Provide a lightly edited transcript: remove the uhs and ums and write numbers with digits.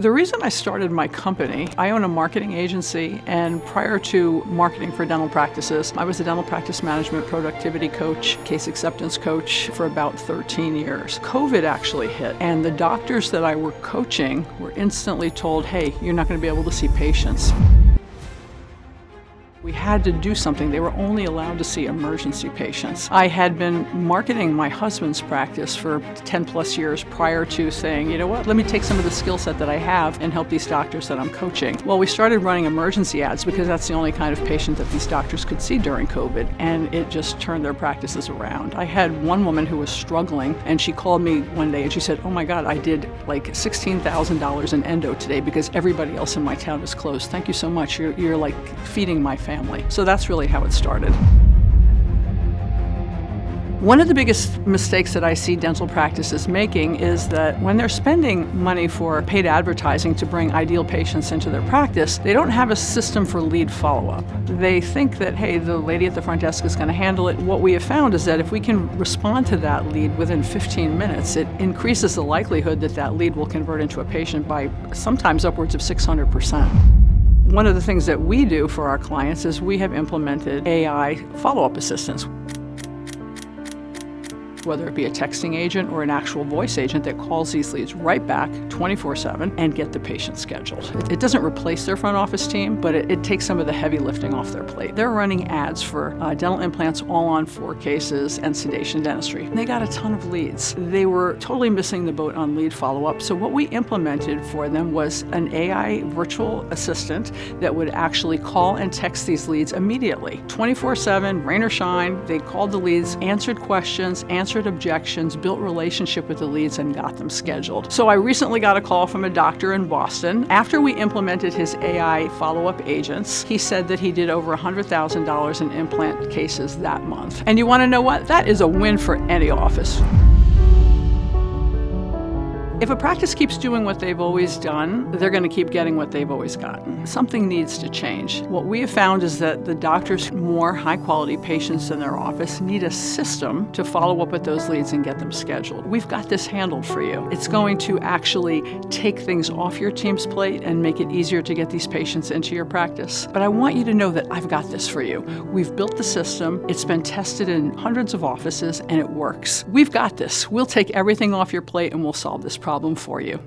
The reason I started my company, I own a marketing agency, and prior to marketing for dental practices, I was a dental practice management productivity coach, case acceptance coach for about 13 years. COVID actually hit, and the doctors that I were coaching were instantly told, hey, you're not going to be able to see patients. We had to do something. They were only allowed to see emergency patients. I had been marketing my husband's practice for 10 plus years prior to saying, you know what, let me take some of the skill set that I have and help these doctors that I'm coaching. Well, we started running emergency ads because that's the only kind of patient that these doctors could see during COVID, and it just turned their practices around. I had one woman who was struggling, and she called me one day and she said, oh my God, I did like $16,000 in endo today because everybody else in my town is closed. Thank you so much. You're like feeding my family. So that's really how it started. One of the biggest mistakes that I see dental practices making is that when they're spending money for paid advertising to bring ideal patients into their practice, they don't have a system for lead follow-up. They think that, hey, the lady at the front desk is going to handle it. What we have found is that if we can respond to that lead within 15 minutes, it increases the likelihood that that lead will convert into a patient by sometimes upwards of 600%. One of the things that we do for our clients is we have implemented AI follow-up assistance. Whether it be a texting agent or an actual voice agent that calls these leads right back 24/7 and get the patient scheduled. It doesn't replace their front office team, but it takes some of the heavy lifting off their plate. They're running ads for dental implants, all-on-4 cases, and sedation dentistry. They got a ton of leads. They were totally missing the boat on lead follow-up, so what we implemented for them was an AI virtual assistant that would actually call and text these leads immediately. 24/7, rain or shine, they called the leads, answered questions, answered objections, built relationship with the leads, and got them scheduled. So I recently got a call from a doctor in Boston. After we implemented his AI follow-up agents, he said that he did over $100,000 in implant cases that month. And you want to know what? That is a win for any office. If a practice keeps doing what they've always done, they're going to keep getting what they've always gotten. Something needs to change. What we have found is that the doctors, more high-quality patients in their office, need a system to follow up with those leads and get them scheduled. We've got this handled for you. It's going to actually take things off your team's plate and make it easier to get these patients into your practice. But I want you to know that I've got this for you. We've built the system. It's been tested in hundreds of offices, and it works. We've got this. We'll take everything off your plate and we'll solve this problem for you.